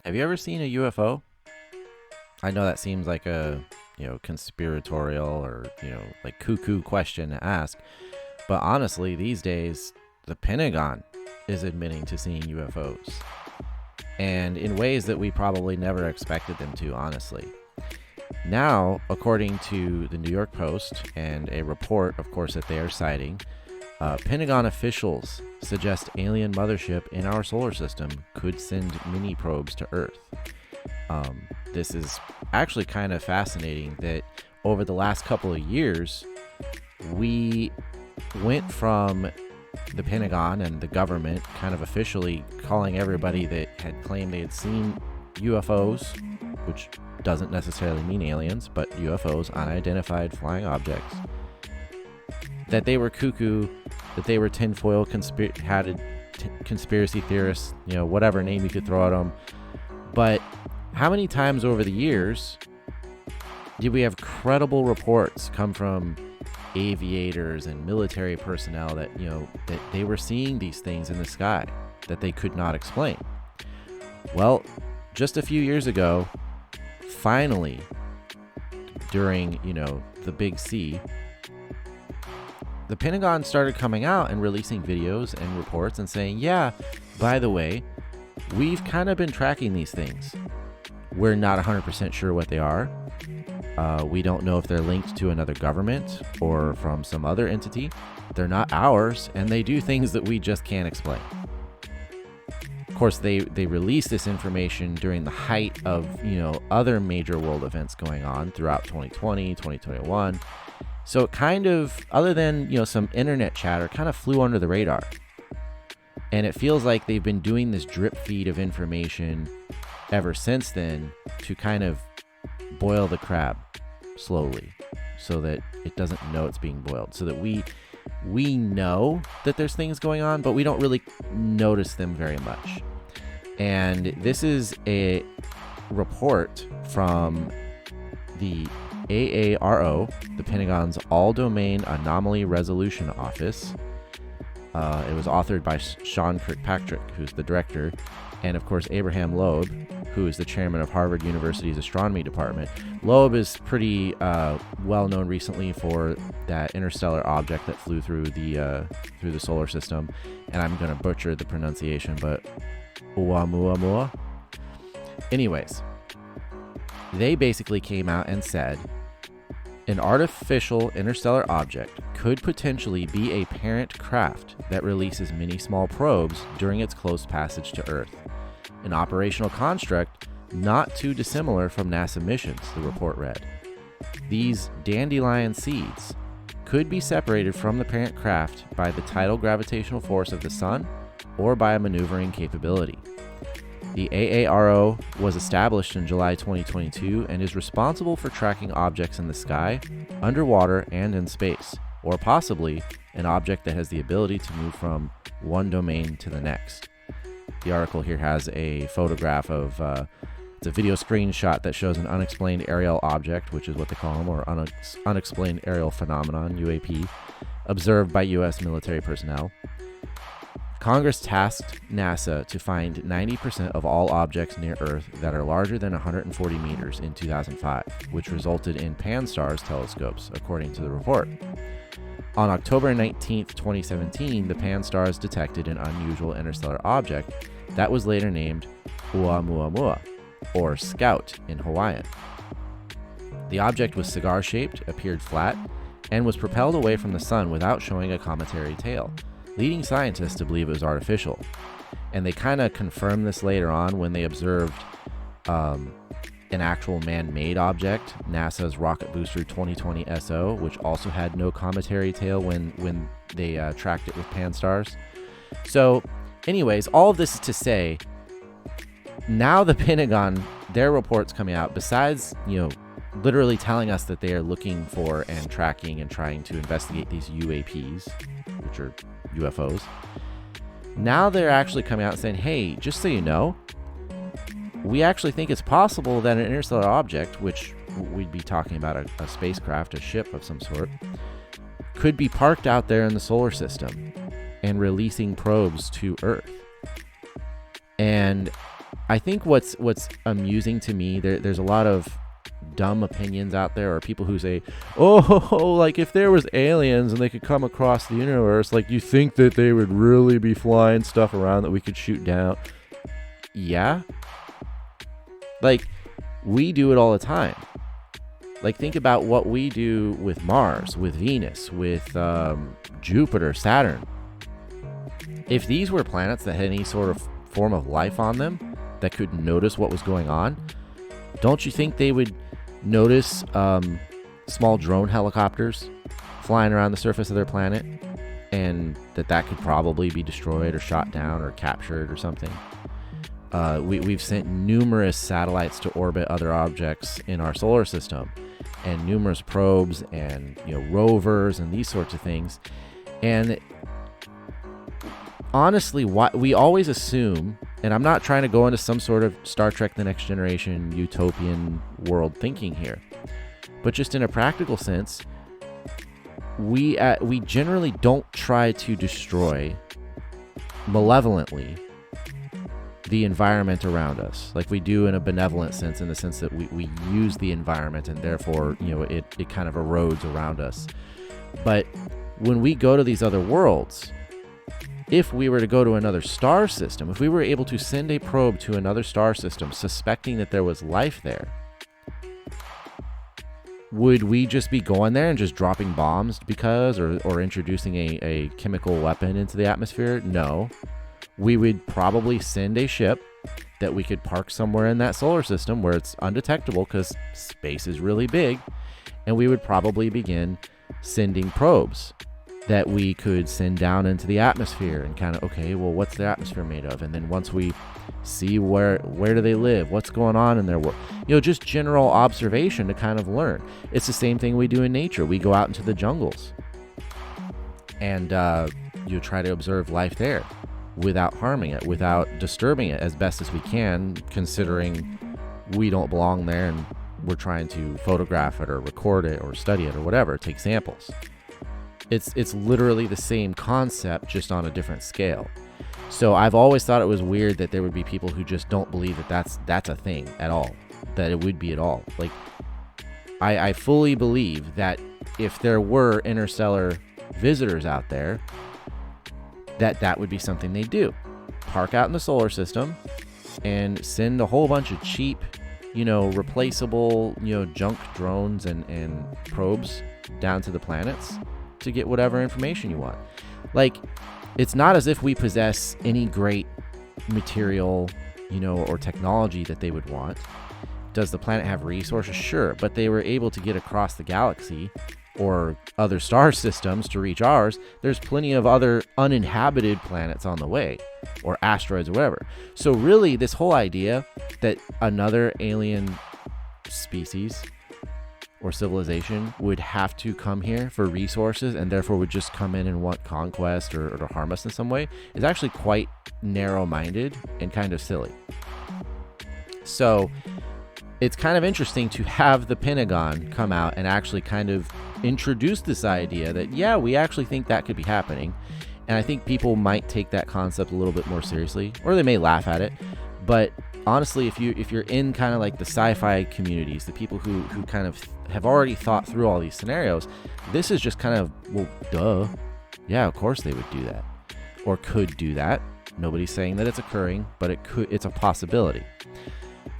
Have you ever seen a UFO? I know that seems like a, conspiratorial or, like cuckoo question to ask, but honestly, these days, the Pentagon is admitting to seeing UFOs, and in ways that we probably never expected them to, honestly. Now, according to the New York Post and a report, of course, that they are citing, Pentagon officials suggest alien mothership in our solar system could send mini probes to Earth. This is actually kind of fascinating that over the last couple of years, we went from the Pentagon and the government kind of officially calling everybody that had claimed they had seen UFOs, which doesn't necessarily mean aliens, but UFOs, unidentified flying objects, that they were cuckoo, that they were tinfoil conspiracy theorists, whatever name you could throw at them. But how many times over the years did we have credible reports come from aviators and military personnel that, that they were seeing these things in the sky that they could not explain? Well, just a few years ago, finally, during, the Big C, the Pentagon started coming out and releasing videos and reports and saying, yeah, by the way, we've kind of been tracking these things. We're not 100% sure what they are. We don't know if they're linked to another government or from some other entity. They're not ours, and they do things that we just can't explain. Of course, they released this information during the height of, other major world events going on throughout 2020, 2021. So it kind of, other than, some internet chatter, kind of flew under the radar. And it feels like they've been doing this drip feed of information ever since then to kind of boil the crab slowly so that it doesn't know it's being boiled. So that we know that there's things going on, but we don't really notice them very much. And this is a report from the AARO, the Pentagon's All-Domain Anomaly Resolution Office. It was authored by Sean Kirkpatrick, who's the director, and of course Abraham Loeb, who is the chairman of Harvard University's astronomy department. Loeb is pretty well known recently for that interstellar object that flew through the solar system, and I'm going to butcher the pronunciation, but Oumuamua. Anyways, they basically came out and said an artificial interstellar object could potentially be a parent craft that releases many small probes during its close passage to Earth. An operational construct not too dissimilar from NASA missions, the report read. These dandelion seeds could be separated from the parent craft by the tidal gravitational force of the sun or by a maneuvering capability. The AARO was established in July 2022 and is responsible for tracking objects in the sky, underwater, and in space, or possibly an object that has the ability to move from one domain to the next. The article here has a photograph of, it's a video screenshot that shows an unexplained aerial object, which is what they call them, or unexplained aerial phenomenon, UAP, observed by U.S. military personnel. Congress tasked NASA to find 90% of all objects near Earth that are larger than 140 meters in 2005, which resulted in Pan-STARRS telescopes, according to the report. On October 19, 2017, the Pan-STARRS detected an unusual interstellar object that was later named Oumuamua, or Scout in Hawaiian. The object was cigar-shaped, appeared flat, and was propelled away from the sun without showing a cometary tail, leading scientists to believe it was artificial. And they kind of confirmed this later on when they observed an actual man-made object, NASA's Rocket Booster 2020 SO, which also had no cometary tail when they tracked it with Pan-STARRS. So, anyways, all of this is to say, now the Pentagon, their reports coming out, besides, literally telling us that they are looking for and tracking and trying to investigate these UAPs, which are UFOs, now they're actually coming out and saying, hey, just so you know, we actually think it's possible that an interstellar object, which we'd be talking about a spacecraft, a ship of some sort, could be parked out there in the solar system and releasing probes to Earth. And I think what's amusing to me, there's a lot of dumb opinions out there, or people who say, oh, like if there was aliens and they could come across the universe, like you think that they would really be flying stuff around that we could shoot down? Yeah. Like, we do it all the time. Like, think about what we do with Mars, with Venus, with Jupiter, Saturn. If these were planets that had any sort of form of life on them that could notice what was going on, don't you think they would notice small drone helicopters flying around the surface of their planet, and that could probably be destroyed or shot down or captured or something? We've sent numerous satellites to orbit other objects in our solar system, and numerous probes and rovers and these sorts of things. And honestly, we always assume, and I'm not trying to go into some sort of Star Trek The Next Generation utopian world thinking here, but just in a practical sense, we generally don't try to destroy malevolently the environment around us like we do in a benevolent sense, in the sense that we use the environment and therefore it kind of erodes around us. But when we go to these other worlds, if we were to go to another star system, if we were able to send a probe to another star system suspecting that there was life there, would we just be going there and just dropping bombs or introducing a chemical weapon into the atmosphere? No. We would probably send a ship that we could park somewhere in that solar system where it's undetectable, because space is really big, and we would probably begin sending probes that we could send down into the atmosphere and kind of, okay, well, what's the atmosphere made of? And then once we see where do they live, what's going on in their world, just general observation to kind of learn. It's the same thing we do in nature. We go out into the jungles and you try to observe life there without harming it, without disturbing it as best as we can, considering we don't belong there and we're trying to photograph it or record it or study it or whatever, take samples. It's literally the same concept, just on a different scale. So I've always thought it was weird that there would be people who just don't believe that that's a thing at all, that it would be at all. Like, I fully believe that if there were interstellar visitors out there, that would be something they do. Park out in the solar system and send a whole bunch of cheap, replaceable, junk drones and probes down to the planets to get whatever information you want. Like, it's not as if we possess any great material, or technology that they would want. Does the planet have resources? Sure, but they were able to get across the galaxy or other star systems to reach ours. There's plenty of other uninhabited planets on the way, or asteroids or whatever. So really, this whole idea that another alien species or civilization would have to come here for resources and therefore would just come in and want conquest or to harm us in some way is actually quite narrow-minded and kind of silly. So it's kind of interesting to have the Pentagon come out and actually kind of introduce this idea that, yeah, we actually think that could be happening. And I think people might take that concept a little bit more seriously, or they may laugh at it. But honestly, if you're in kind of like the sci-fi communities, the people who kind of have already thought through all these scenarios, this is just kind of, well, duh. Yeah, of course they would do that, or could do that. Nobody's saying that it's occurring, but it's a possibility.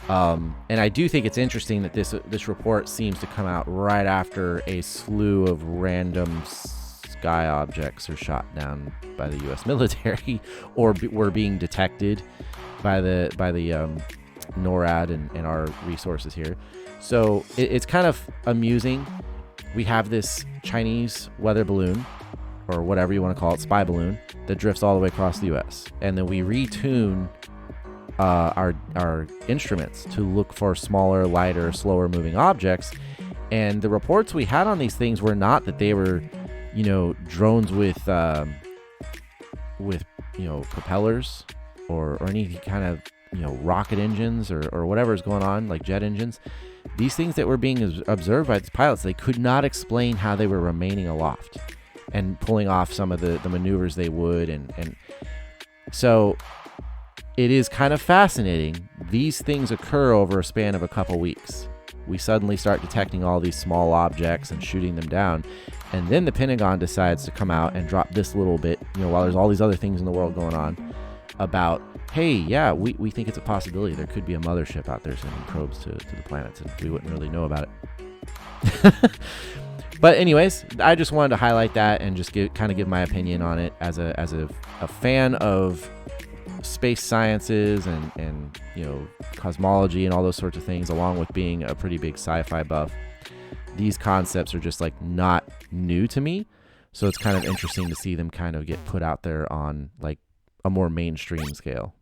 And I do think it's interesting that this report seems to come out right after a slew of random sky objects are shot down by the U.S. military, or were being detected by the NORAD and our resources here. So it's kind of amusing. We have this Chinese weather balloon, or whatever you want to call it, spy balloon, that drifts all the way across the U.S. And then we retune our instruments to look for smaller, lighter, slower moving objects. And the reports we had on these things were not that they were, drones with propellers or any kind of, rocket engines or whatever is going on, like jet engines. These things that were being observed by the pilots, they could not explain how they were remaining aloft and pulling off some of the maneuvers they would. And so it is kind of fascinating. These things occur over a span of a couple weeks. We suddenly start detecting all these small objects and shooting them down. And then the Pentagon decides to come out and drop this little bit, while there's all these other things in the world going on, about, hey, yeah, we think it's a possibility. There could be a mothership out there sending probes to the planets, and we wouldn't really know about it. But anyways, I just wanted to highlight that and just give my opinion on it as a fan of space sciences and cosmology and all those sorts of things, along with being a pretty big sci-fi buff. These concepts are just like not new to me, so it's kind of interesting to see them kind of get put out there on like a more mainstream scale.